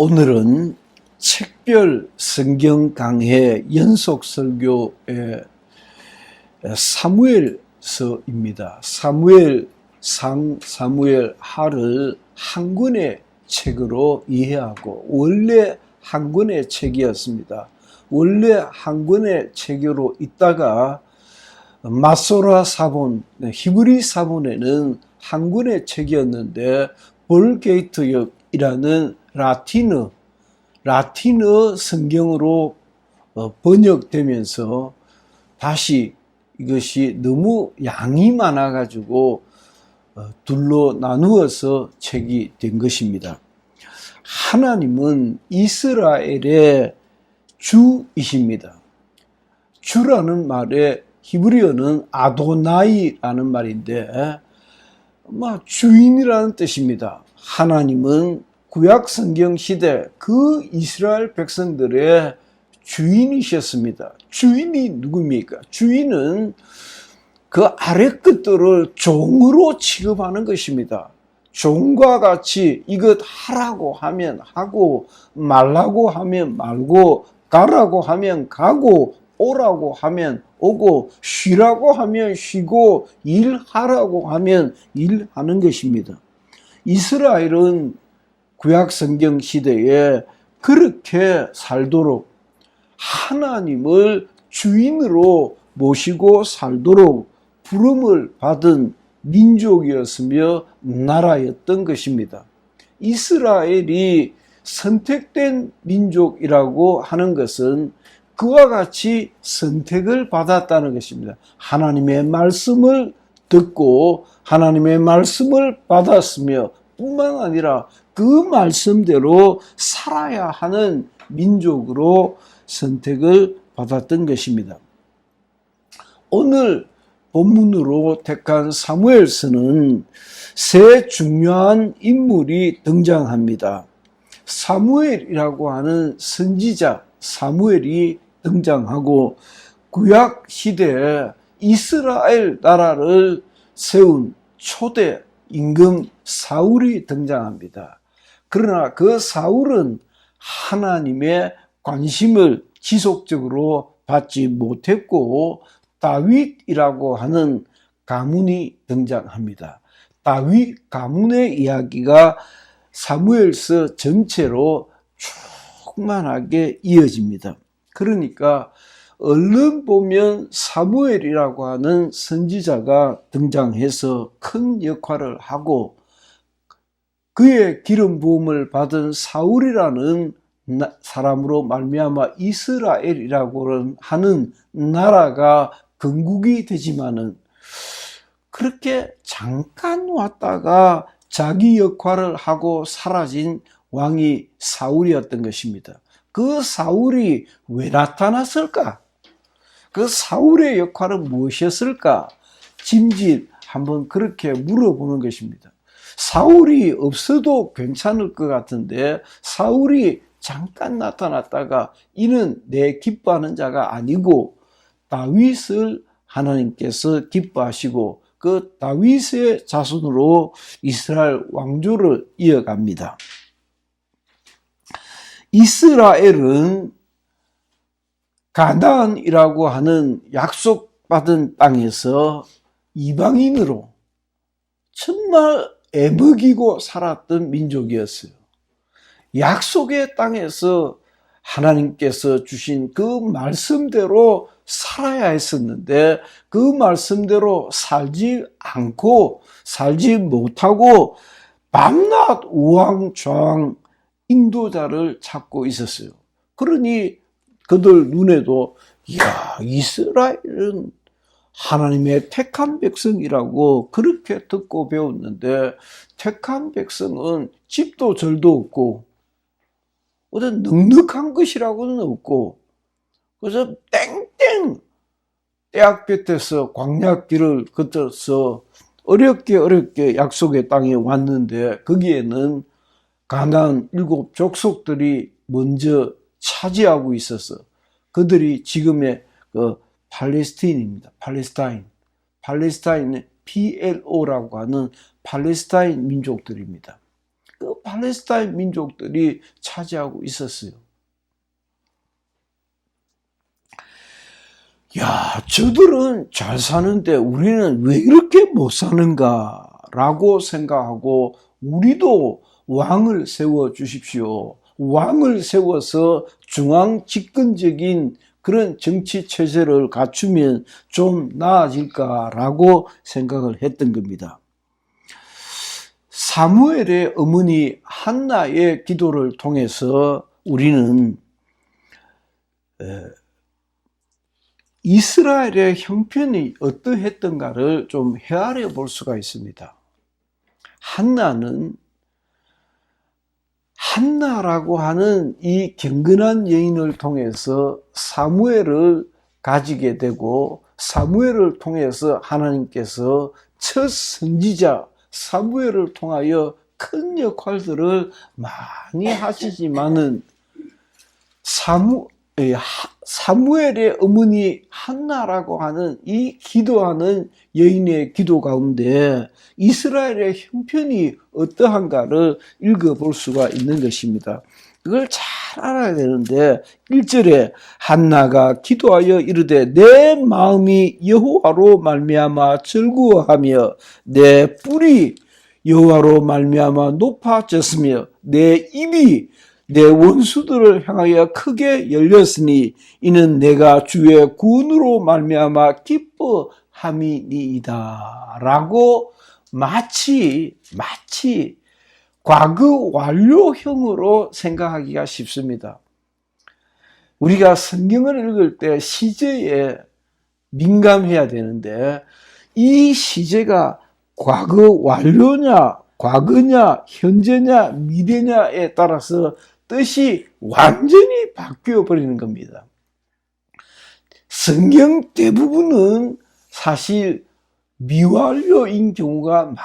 오늘은 책별 성경 강해 연속 설교의 사무엘서입니다. 사무엘상, 사무엘하를 한 권의 책으로 이해하고 원래 한 권의 책이었습니다. 원래 한 권의 책으로 있다가 마소라 사본, 히브리 사본에는 한 권의 책이었는데 볼게이트역이라는 라틴어 성경으로 번역되면서 다시 이것이 너무 양이 많아가지고 둘로 나누어서 책이 된 것입니다. 하나님은 이스라엘의 주이십니다. 주라는 말에 히브리어는 아도나이라는 말인데 주인이라는 뜻입니다. 하나님은 구약 성경 시대 그 이스라엘 백성들의 주인이셨습니다. 주인이 누굽니까? 주인은 그 아래 것들을 종으로 취급하는 것입니다. 종과 같이 이것 하라고 하면 하고 말라고 하면 말고 가라고 하면 가고 오라고 하면 오고 쉬라고 하면 쉬고 일하라고 하면 일하는 것입니다. 이스라엘은 구약 성경 시대에 그렇게 살도록 하나님을 주인으로 모시고 살도록 부름을 받은 민족이었으며 나라였던 것입니다. 이스라엘이 선택된 민족이라고 하는 것은 그와 같이 선택을 받았다는 것입니다. 하나님의 말씀을 듣고 하나님의 말씀을 받았으며 뿐만 아니라 그 말씀대로 살아야 하는 민족으로 선택을 받았던 것입니다. 오늘 본문으로 택한 사무엘서는 세 중요한 인물이 등장합니다. 사무엘이라고 하는 선지자 사무엘이 등장하고 구약 시대에 이스라엘 나라를 세운 초대 임금 사울이 등장합니다. 그러나 그 사울은 하나님의 관심을 지속적으로 받지 못했고 다윗이라고 하는 가문이 등장합니다. 다윗 가문의 이야기가 사무엘서 전체로 충만하게 이어집니다. 그러니까 얼른 보면 사무엘이라고 하는 선지자가 등장해서 큰 역할을 하고 그의 기름 부음을 받은 사울이라는 사람으로 말미암아 이스라엘이라고 하는 나라가 건국이 되지만은 그렇게 잠깐 왔다가 자기 역할을 하고 사라진 왕이 사울이었던 것입니다. 그 사울이 왜 나타났을까? 그 사울의 역할은 무엇이었을까? 짐짓 한번 그렇게 물어보는 것입니다. 사울이 없어도 괜찮을 것 같은데 사울이 잠깐 나타났다가 이는 내 기뻐하는 자가 아니고 다윗을 하나님께서 기뻐하시고 그 다윗의 자손으로 이스라엘 왕조를 이어갑니다. 이스라엘은 가나안이라고 하는 약속받은 땅에서 이방인으로 정말 애먹이고 살았던 민족이었어요. 약속의 땅에서 하나님께서 주신 그 말씀대로 살아야 했었는데 그 말씀대로 살지 않고 살지 못하고 밤낮 우왕좌왕 인도자를 찾고 있었어요. 그러니 그들 눈에도 이스라엘은 하나님의 택한 백성이라고 그렇게 듣고 배웠는데 택한 백성은 집도 절도 없고 어떤 넉넉한 것이라고는 없고 그래서 땡땡 떼약볕에서 광야길을 걷어서 어렵게 약속의 땅에 왔는데 거기에는 가나안 7 족속들이 먼저 차지하고 있어서 그들이 지금의 팔레스타인입니다. 팔레스타인은 PLO라고 하는 팔레스타인 민족들입니다. 그 팔레스타인 민족들이 차지하고 있었어요. 야, 저들은 잘 사는데 우리는 왜 이렇게 못 사는가라고 생각하고 우리도 왕을 세워 주십시오. 왕을 세워서 중앙 집권적인 그런 정치 체제를 갖추면 좀 나아질까라고 생각을 했던 겁니다. 사무엘의 어머니 한나의 기도를 통해서 우리는 이스라엘의 형편이 어떠했던가를 좀 헤아려 볼 수가 있습니다. 한나는 한나라고 하는 이 경건한 여인을 통해서 사무엘을 가지게 되고 사무엘을 통해서 하나님께서 첫 선지자 사무엘을 통하여 큰 역할들을 많이 하시지만은 사무엘의 어머니 한나라고 하는 이 기도하는 여인의 기도 가운데 이스라엘의 형편이 어떠한가를 읽어볼 수가 있는 것입니다. 그걸 잘 알아야 되는데 1절에 한나가 기도하여 이르되 내 마음이 여호와로 말미암아 즐거워하며 내 뿔이 여호와로 말미암아 높아졌으며 내 입이 내 원수들을 향하여 크게 열렸으니 이는 내가 주의 구원으로 말미암아 기뻐함이니이다 라고 마치 과거 완료형으로 생각하기가 쉽습니다. 우리가 성경을 읽을 때 시제에 민감해야 되는데 이 시제가 과거 완료냐 과거냐 현재냐 미래냐에 따라서 뜻이 완전히 바뀌어 버리는 겁니다. 성경 대부분은 사실 미완료인 경우가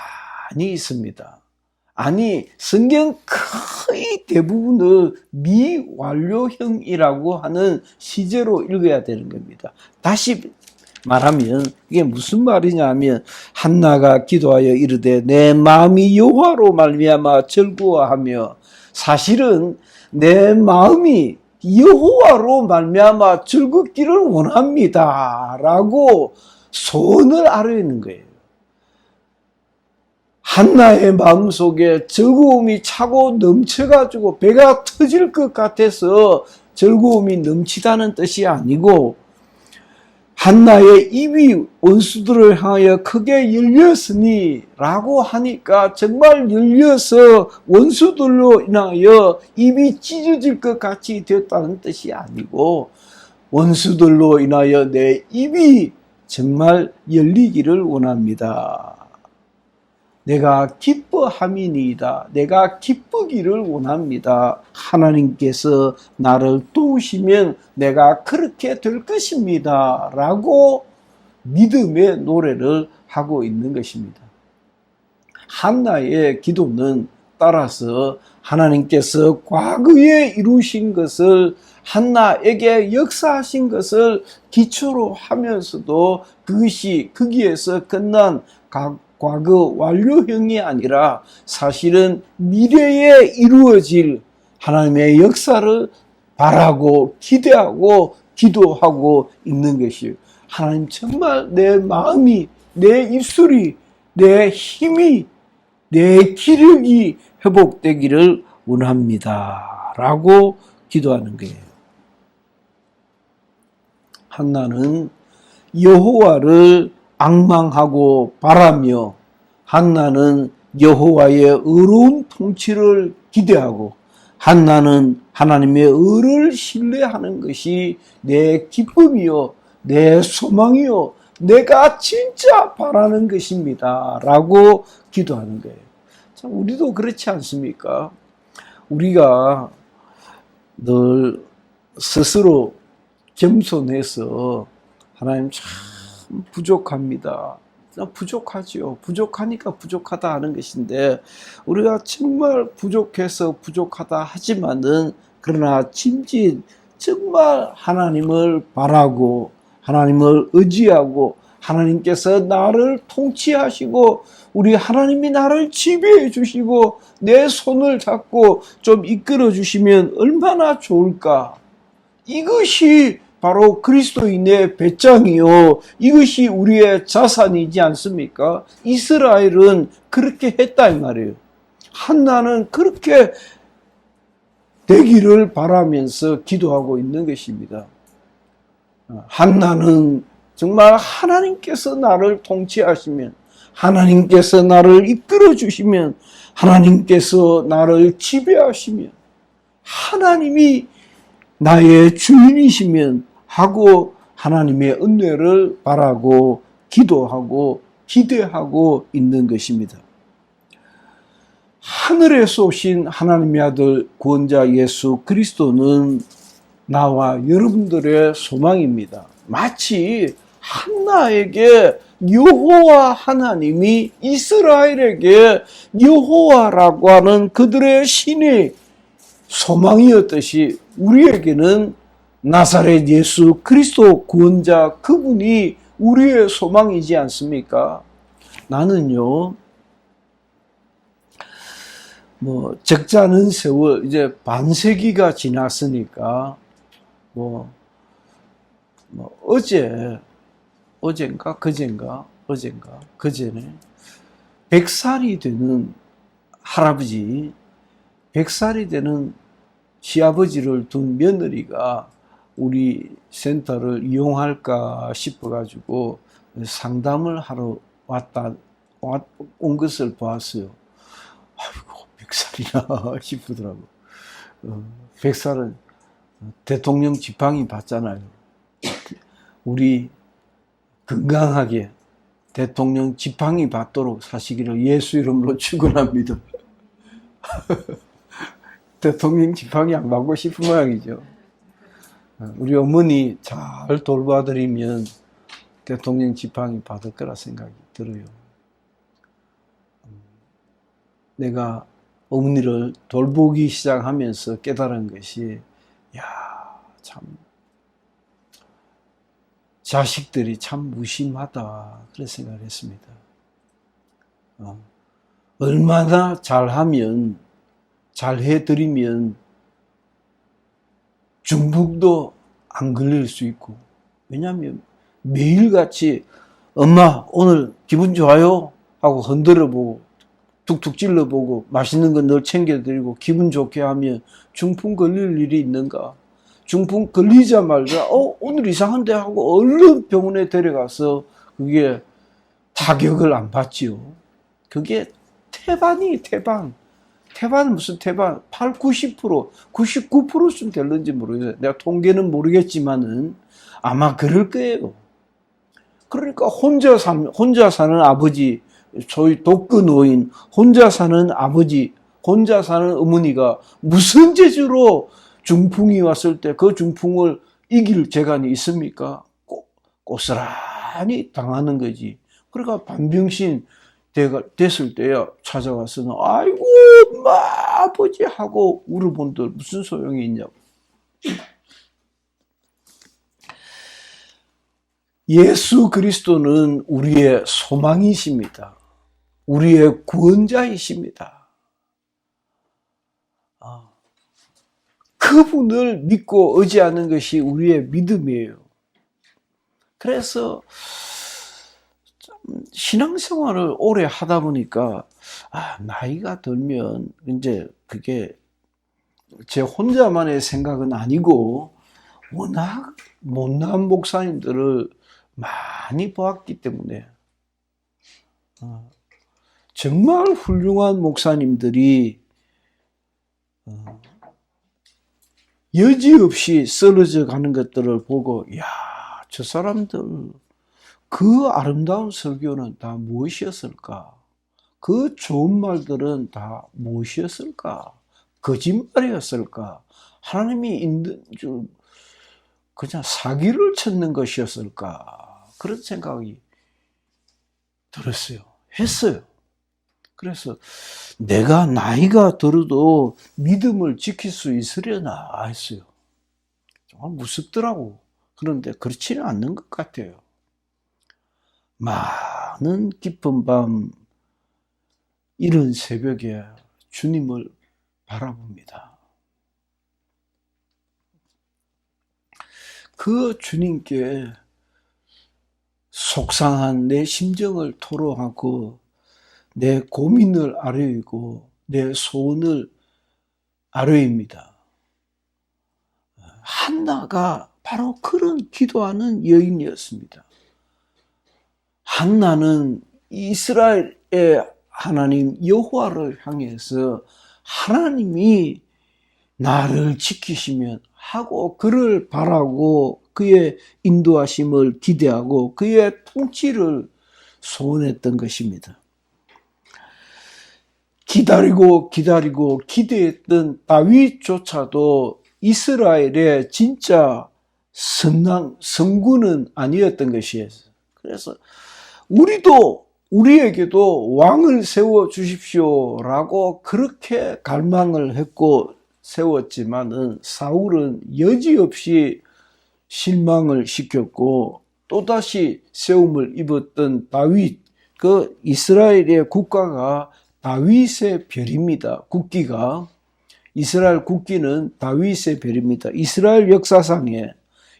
많이 있습니다. 아니, 성경 거의 대부분을 미완료형이라고 하는 시제로 읽어야 되는 겁니다. 다시 말하면 이게 무슨 말이냐 하면 한나가 기도하여 이르되 내 마음이 여호와로 말미암아 즐거워하며 사실은 내 마음이 여호와로 말미암아 즐겁기를 원합니다 라고 소원을 아뢰는 거예요. 한나의 마음속에 즐거움이 차고 넘쳐가지고 배가 터질 것 같아서 즐거움이 넘치다는 뜻이 아니고 한나의 입이 원수들을 향하여 크게 열렸으니 라고 하니까 정말 열려서 원수들로 인하여 입이 찢어질 것 같이 되었다는 뜻이 아니고 원수들로 인하여 내 입이 정말 열리기를 원합니다. 내가 기뻐함이니이다. 내가 기쁘기를 원합니다. 하나님께서 나를 도우시면 내가 그렇게 될 것입니다. 라고 믿음의 노래를 하고 있는 것입니다. 한나의 기도는 따라서 하나님께서 과거에 이루신 것을 한나에게 역사하신 것을 기초로 하면서도 그것이 거기에서 끝난 과거 완료형이 아니라 사실은 미래에 이루어질 하나님의 역사를 바라고 기대하고 기도하고 있는 것이에요. 하나님 정말 내 마음이 내 입술이 내 힘이 내 기력이 회복되기를 원합니다 라고 기도하는 거예요. 한나는 여호와를 앙망하고 바라며 한나는 여호와의 의로운 통치를 기대하고 한나는 하나님의 의를 신뢰하는 것이 내 기쁨이요 내 소망이요 내가 진짜 바라는 것입니다 라고 기도하는 거예요. 참 우리도 그렇지 않습니까? 우리가 늘 스스로 겸손해서 하나님 참 부족합니다. 부족하지요. 부족하니까 부족하다 하는 것인데 우리가 정말 부족해서 부족하다 하지만은 그러나 진짜 정말 하나님을 바라고 하나님을 의지하고 하나님께서 나를 통치하시고 우리 하나님이 나를 지배해 주시고 내 손을 잡고 좀 이끌어 주시면 얼마나 좋을까. 이것이 바로 그리스도인의 배짱이요, 이것이 우리의 자산이지 않습니까? 이스라엘은 그렇게 했다 이 말이에요. 한나는 그렇게 되기를 바라면서 기도하고 있는 것입니다. 한나는 정말 하나님께서 나를 통치하시면, 하나님께서 나를 이끌어 주시면, 하나님께서 나를 지배하시면, 하나님이 나의 주인이시면 하고 하나님의 은혜를 바라고 기도하고 기대하고 있는 것입니다. 하늘에서 오신 하나님의 아들 구원자 예수 그리스도는 나와 여러분들의 소망입니다. 마치 한나에게 여호와 하나님이 이스라엘에게 여호와라고 하는 그들의 신이 소망이었듯이 우리에게는 나사렛 예수 그리스도 구원자 그분이 우리의 소망이지 않습니까? 나는요, 적잖은 세월, 이제 반세기가 지났으니까, 그제네, 100살이 되는 할아버지, 100살이 되는 시아버지를 둔 며느리가 우리 센터를 이용할까 싶어가지고 상담을 하러 온 것을 보았어요. 아이고, 100살이나 싶더라고. 100살은 대통령 지팡이 받잖아요. 우리 건강하게 대통령 지팡이 받도록 사시기를 예수 이름으로 축원합니다. 대통령 지팡이 안 받고 싶은 모양이죠. 우리 어머니 잘 돌봐드리면 대통령 지팡이 받을 거라 생각이 들어요. 내가 어머니를 돌보기 시작하면서 깨달은 것이, 참 자식들이 참 무심하다, 그런 생각을 했습니다. 얼마나 잘하면, 잘해드리면 중풍도 안 걸릴 수 있고, 왜냐하면 매일같이 엄마 오늘 기분 좋아요? 하고 흔들어보고 툭툭 찔러보고 맛있는 거 늘 챙겨드리고 기분 좋게 하면 중풍 걸릴 일이 있는가? 중풍 걸리자마자 오늘 이상한데 하고 얼른 병원에 데려가서 그게 타격을 안 받지요. 그게 태반은 무슨 태반, 8, 90%, 99%쯤 될는지 모르겠어요. 내가 통계는 모르겠지만은 아마 그럴 거예요. 그러니까 혼자 사는 아버지, 소위 독거 노인, 혼자 사는 아버지, 혼자 사는 어머니가 무슨 재주로 중풍이 왔을 때 그 중풍을 이길 재간이 있습니까? 고스란히 당하는 거지. 그러니까 반병신 됐을 때야 찾아와서는 아이고 엄마 아버지 하고 울어본들 무슨 소용이 있냐고. 예수 그리스도는 우리의 소망이십니다. 우리의 구원자이십니다. 그분을 믿고 의지하는 것이 우리의 믿음이에요. 그래서 신앙생활을 오래 하다 보니까 나이가 들면 이제 그게 제 혼자만의 생각은 아니고 워낙 못난 목사님들을 많이 보았기 때문에 정말 훌륭한 목사님들이 여지없이 쓰러져 가는 것들을 보고 저 사람들 그 아름다운 설교는 다 무엇이었을까? 그 좋은 말들은 다 무엇이었을까? 거짓말이었을까? 하나님이 있는 줄 그냥 사기를 쳤는 것이었을까? 그런 생각이 들었어요. 했어요. 그래서 내가 나이가 들어도 믿음을 지킬 수 있으려나 했어요. 정말 무섭더라고. 그런데 그렇지는 않는 것 같아요. 많은 깊은 밤, 이른 새벽에 주님을 바라봅니다. 그 주님께 속상한 내 심정을 토로하고 내 고민을 아뢰이고 내 소원을 아뢰입니다. 한나가 바로 그런 기도하는 여인이었습니다. 한나는 이스라엘의 하나님 여호와를 향해서 하나님이 나를 지키시면 하고 그를 바라고 그의 인도하심을 기대하고 그의 통치를 소원했던 것입니다. 기다리고 기대했던 다윗조차도 이스라엘의 진짜 성군은 아니었던 것이에요. 그래서 우리에게도 왕을 세워 주십시오라고 그렇게 갈망을 했고 세웠지만은 사울은 여지없이 실망을 시켰고 또다시 세움을 입었던 다윗, 그 이스라엘의 국가가 다윗의 별입니다. 국기가 이스라엘 국기는 다윗의 별입니다. 이스라엘 역사상에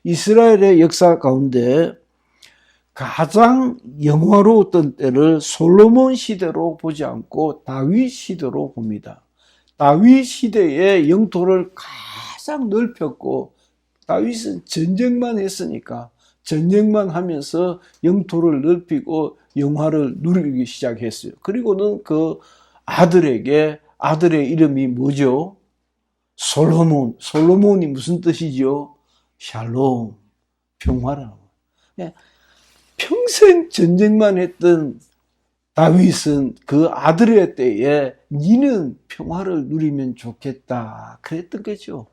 이스라엘의 역사 가운데 가장 영화로웠던 때를 솔로몬 시대로 보지 않고 다윗 시대로 봅니다. 다윗 시대의 영토를 가장 넓혔고 다윗은 전쟁만 했으니까 전쟁만 하면서 영토를 넓히고 영화를 누리기 시작했어요. 그리고는 그 아들의 이름이 뭐죠? 솔로몬이 무슨 뜻이죠? 샬롬, 평화라는 거예요. 평생 전쟁만 했던 다윗은 그 아들의 때에 니는 평화를 누리면 좋겠다 그랬던 거죠.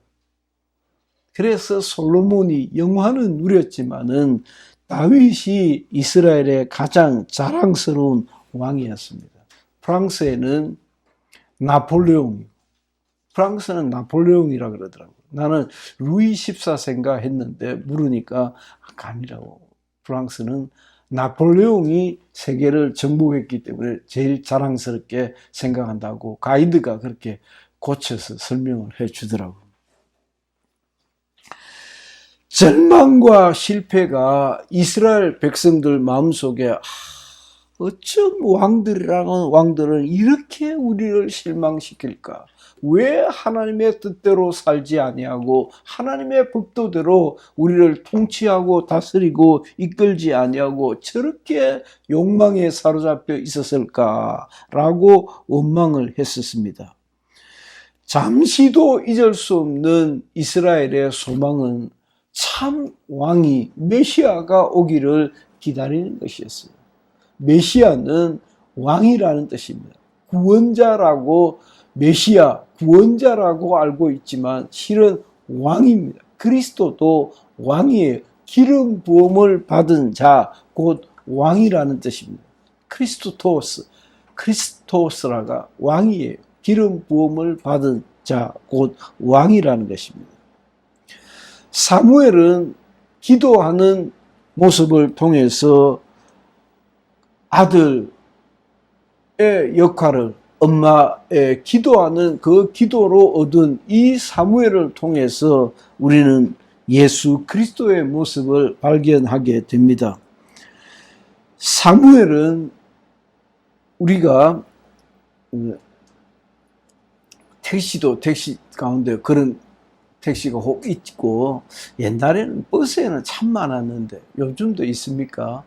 그래서 솔로몬이 영화는 누렸지만은 다윗이 이스라엘의 가장 자랑스러운 왕이었습니다. 프랑스는 나폴레옹이라 그러더라고요. 나는 루이 14세인가 했는데 물으니까 아니라고. 프랑스는 나폴레옹이 세계를 정복했기 때문에 제일 자랑스럽게 생각한다고 가이드가 그렇게 고쳐서 설명을 해 주더라고요. 절망과 실패가 이스라엘 백성들 마음속에 어쩜 왕들은 이렇게 우리를 실망시킬까? 왜 하나님의 뜻대로 살지 아니하고 하나님의 법도대로 우리를 통치하고 다스리고 이끌지 아니하고 저렇게 욕망에 사로잡혀 있었을까라고 원망을 했었습니다. 잠시도 잊을 수 없는 이스라엘의 소망은 참 왕이 메시아가 오기를 기다리는 것이었어요. 메시아는 왕이라는 뜻입니다. 구원자라고 구원자라고 알고 있지만 실은 왕입니다. 그리스도도 왕이에요. 기름 부음을 받은 자, 곧 왕이라는 뜻입니다. 크리스토스라가 왕이에요. 기름 부음을 받은 자, 곧 왕이라는 것입니다. 사무엘은 기도하는 모습을 통해서 아들의 역할을 엄마의 기도하는 그 기도로 얻은 이 사무엘을 통해서 우리는 예수 그리스도의 모습을 발견하게 됩니다. 사무엘은 우리가 택시 가운데 그런 택시가 혹 있고 옛날에는 버스에는 참 많았는데 요즘도 있습니까?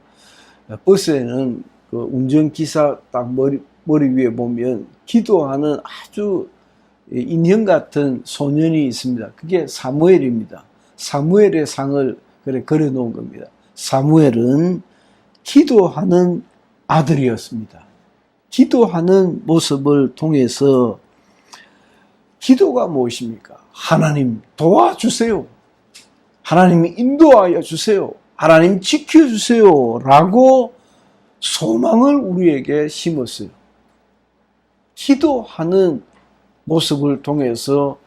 버스에는 그 운전기사 딱 머리 위에 보면 기도하는 아주 인형 같은 소년이 있습니다. 그게 사무엘입니다. 사무엘의 상을 그려 놓은 겁니다. 사무엘은 기도하는 아들이었습니다. 기도하는 모습을 통해서 기도가 무엇입니까? 하나님 도와주세요. 하나님이 인도하여 주세요. 하나님 지켜주세요. 라고 소망을 우리에게 심었어요. 기도하는 모습을 통해서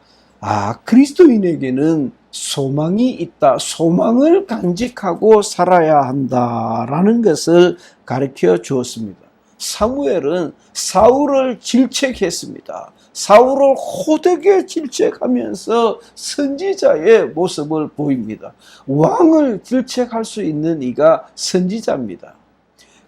그리스도인에게는 소망이 있다. 소망을 간직하고 살아야 한다라는 것을 가르쳐 주었습니다. 사무엘은 사울을 질책했습니다. 사울을 호되게 질책하면서 선지자의 모습을 보입니다. 왕을 질책할 수 있는 이가 선지자입니다.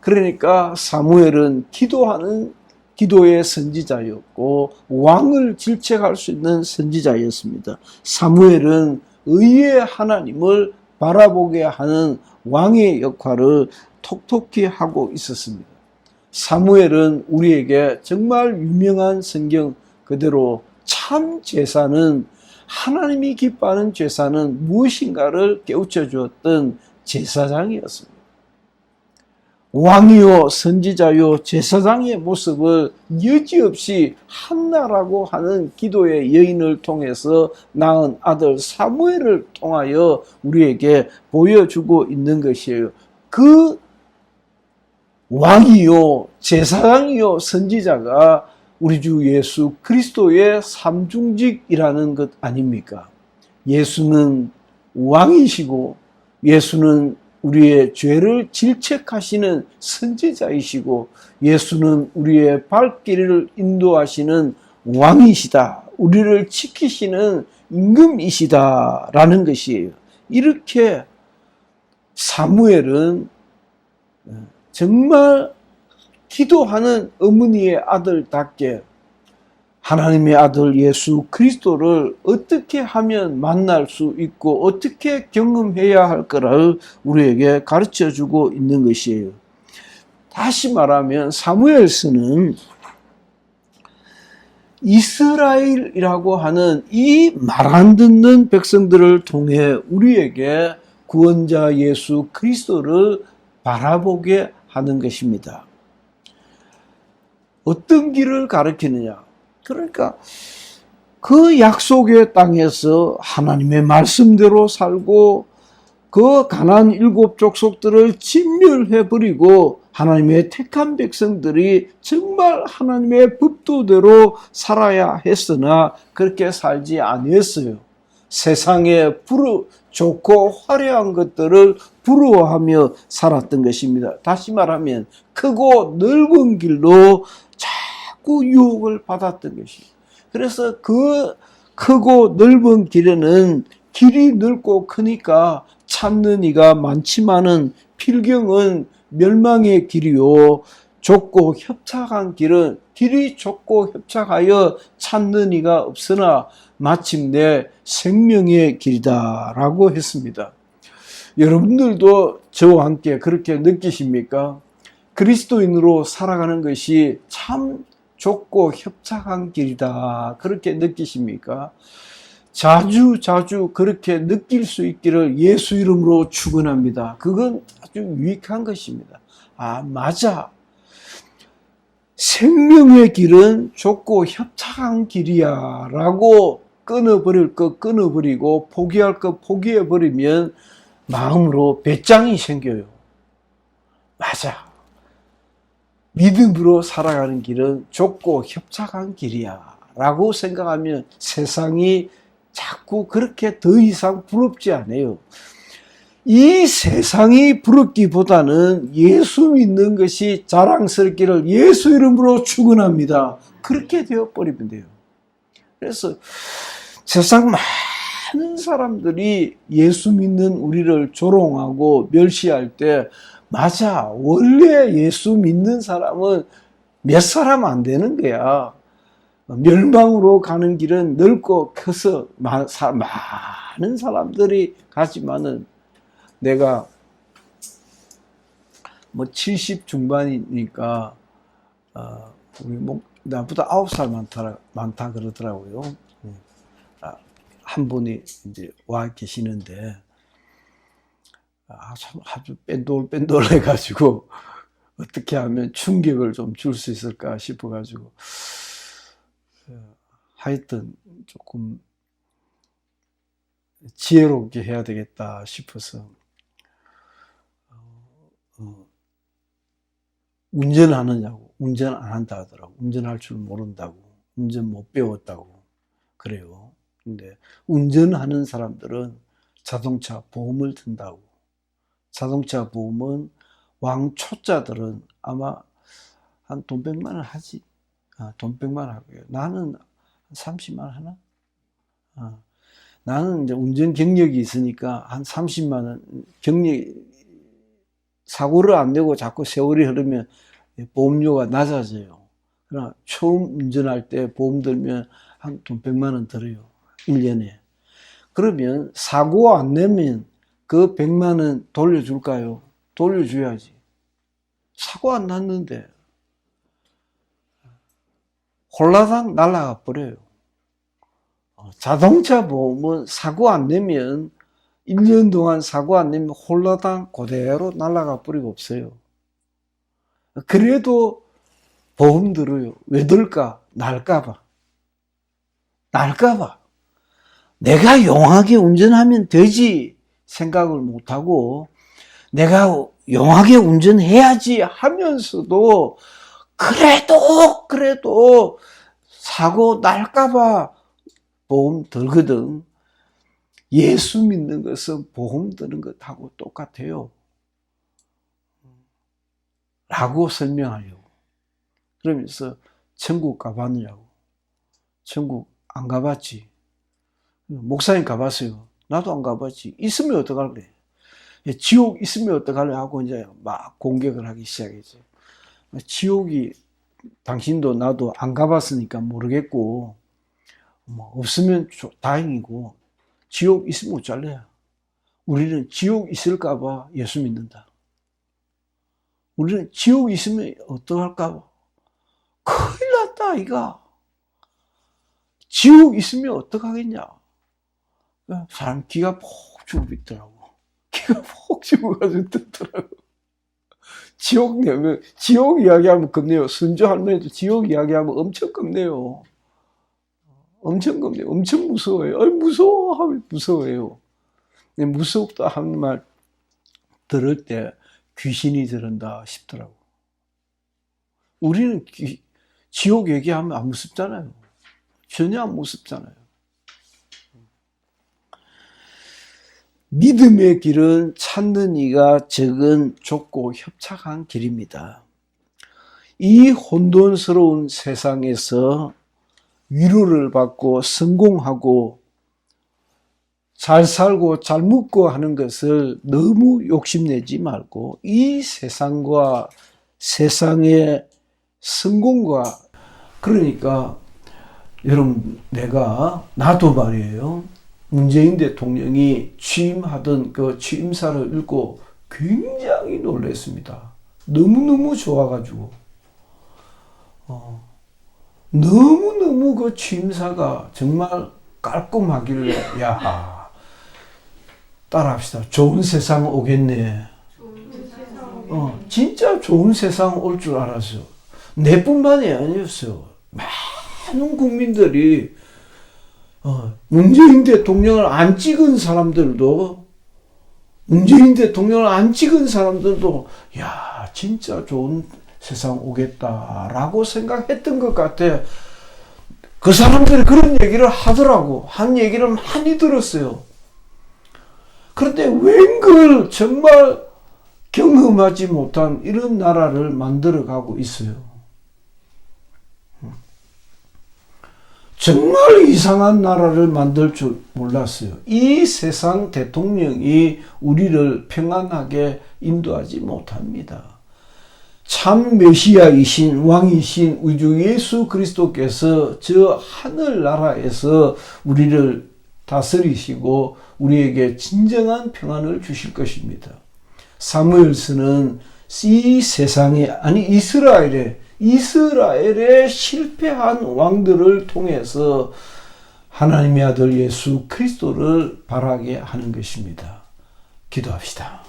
그러니까 사무엘은 기도하는 기도의 선지자였고 왕을 질책할 수 있는 선지자였습니다. 사무엘은 의의 하나님을 바라보게 하는 왕의 역할을 톡톡히 하고 있었습니다. 사무엘은 우리에게 정말 유명한 성경 그대로 참 제사는 하나님이 기뻐하는 제사는 무엇인가를 깨우쳐 주었던 제사장이었습니다. 왕이요 선지자요 제사장의 모습을 여지없이 한나라고 하는 기도의 여인을 통해서 낳은 아들 사무엘을 통하여 우리에게 보여주고 있는 것이에요. 그 왕이요 제사장이요 선지자가 우리 주 예수 그리스도의 삼중직이라는 것 아닙니까? 예수는 왕이시고 예수는 우리의 죄를 질책하시는 선지자이시고 예수는 우리의 발길을 인도하시는 왕이시다. 우리를 지키시는 임금이시다라는 것이에요. 이렇게 사무엘은 정말 기도하는 어머니의 아들답게 하나님의 아들 예수 그리스도를 어떻게 하면 만날 수 있고 어떻게 경험해야 할 거를 우리에게 가르쳐주고 있는 것이에요. 다시 말하면 사무엘서는 이스라엘이라고 하는 이 말 안 듣는 백성들을 통해 우리에게 구원자 예수 그리스도를 바라보게 하는 것입니다. 어떤 길을 가르치느냐? 그러니까 그 약속의 땅에서 하나님의 말씀대로 살고 그 가나안 7 족속들을 진멸해버리고 하나님의 택한 백성들이 정말 하나님의 법도대로 살아야 했으나 그렇게 살지 아니했어요. 세상에 좋고 화려한 것들을 부러워하며 살았던 것입니다. 다시 말하면 크고 넓은 길로 자꾸 유혹을 받았던 것이에요. 그래서 그 크고 넓은 길에는 길이 넓고 크니까 찾는 이가 많지만은 필경은 멸망의 길이요 좁고 협착한 길은 길이 좁고 협착하여 찾는 이가 없으나 마침내 생명의 길이다라고 했습니다. 여러분들도 저와 함께 그렇게 느끼십니까? 그리스도인으로 살아가는 것이 참 좁고 협착한 길이다 그렇게 느끼십니까? 자주 그렇게 느낄 수 있기를 예수 이름으로 축원합니다. 그건 아주 유익한 것입니다. 아, 맞아. 생명의 길은 좁고 협착한 길이야 라고 끊어버릴 것 끊어버리고 포기할 것 포기해버리면 마음으로 배짱이 생겨요. 맞아. 믿음으로 살아가는 길은 좁고 협착한 길이야 라고 생각하면 세상이 자꾸 그렇게 더 이상 부럽지 않아요. 이 세상이 부럽기보다는 예수 믿는 것이 자랑스럽기를 예수 이름으로 축원합니다. 그렇게 되어버리면 돼요. 그래서 세상 많은 사람들이 예수 믿는 우리를 조롱하고 멸시할 때 맞아, 원래 예수 믿는 사람은 몇 사람 안 되는 거야. 멸망으로 가는 길은 넓고 커서 많은 사람들이 가지만은 내가 70 중반이니까 우리 나보다 9살 많다 그러더라고요. 한 분이 이제 와 계시는데 참 아주 뺀돌뺀돌 해가지고 어떻게 하면 충격을 좀 줄 수 있을까 싶어가지고 하여튼 조금 지혜롭게 해야 되겠다 싶어서 운전하느냐고 운전 안 한다 하더라고. 운전할 줄 모른다고 운전 못 배웠다고 그래요. 근데 운전하는 사람들은 자동차 보험을 든다고. 자동차 보험은 왕초자들은 아마 한 돈 100만 원 하지. 돈 100만 원 하고요. 나는 30만 원 하나? 나는 이제 운전 경력이 있으니까 한 30만 원 경력, 사고를 안 내고 자꾸 세월이 흐르면 보험료가 낮아져요. 그러나 처음 운전할 때 보험 들면 한 돈 100만 원 들어요. 1년에. 그러면 사고 안 내면 그 100만 원 돌려줄까요? 돌려줘야지. 사고 안 났는데 홀라당 날아가 버려요. 자동차 보험은 사고 안 내면 1년 동안 사고 안 내면 홀라당 그대로 날아가 버리고 없어요. 그래도 보험 들어요. 왜 들까? 날까봐. 날까봐. 내가 용하게 운전하면 되지 생각을 못하고 내가 용하게 운전해야지 하면서도 그래도 사고 날까봐 보험 들거든. 예수 믿는 것은 보험 드는 것하고 똑같아요. 라고 설명하려고. 그러면서 천국 가봤느냐고. 천국 안 가봤지. 목사님 가봤어요. 나도 안 가봤지. 있으면 어떡할래? 지옥 있으면 어떡할래? 하고 이제 막 공격을 하기 시작했죠. 지옥이 당신도 나도 안 가봤으니까 모르겠고, 없으면 다행이고, 지옥 있으면 어쩔래? 우리는 지옥 있을까봐 예수 믿는다. 우리는 지옥 있으면 어떡할까봐. 큰일 났다, 이가. 지옥 있으면 어떡하겠냐. 사람 기가 폭 죽어 있더라고. 기가 폭 죽어가지고 듣더라고. 지옥 내면, 지옥 이야기하면 겁내요. 선조 할머니도 지옥 이야기하면 엄청 겁내요. 엄청 겁내요. 엄청 무서워요. 무서워 하면 무서워요. 무섭다 하는 말 들을 때 귀신이 들은다 싶더라고. 우리는 지옥 얘기하면 안 무섭잖아요. 전혀 안 무섭잖아요. 믿음의 길은 찾는 이가 적은 좁고 협착한 길입니다. 이 혼돈스러운 세상에서 위로를 받고 성공하고 잘 살고 잘 먹고 하는 것을 너무 욕심내지 말고 이 세상과 세상의 성공과 그러니까 여러분 나도 말이에요. 문재인 대통령이 취임하던 그 취임사를 읽고 굉장히 놀랐습니다. 너무너무 좋아가지고 너무너무 그 취임사가 정말 깔끔하길래 야 따라합시다. 좋은 세상 오겠네. 진짜 좋은 세상 올 줄 알았어요. 내뿐만이 아니었어요. 많은 국민들이 문재인 대통령을 안 찍은 사람들도 야 진짜 좋은 세상 오겠다라고 생각했던 것 같아. 그 사람들이 그런 얘기를 하더라고. 한 얘기를 많이 들었어요. 그런데 웬걸 정말 경험하지 못한 이런 나라를 만들어가고 있어요. 정말 이상한 나라를 만들 줄 몰랐어요. 이 세상 대통령이 우리를 평안하게 인도하지 못합니다. 참 메시아이신 왕이신 우주 예수 그리스도께서 저 하늘나라에서 우리를 다스리시고 우리에게 진정한 평안을 주실 것입니다. 사무엘서는 이 세상에 이스라엘의 실패한 왕들을 통해서 하나님의 아들 예수 그리스도를 바라게 하는 것입니다. 기도합시다.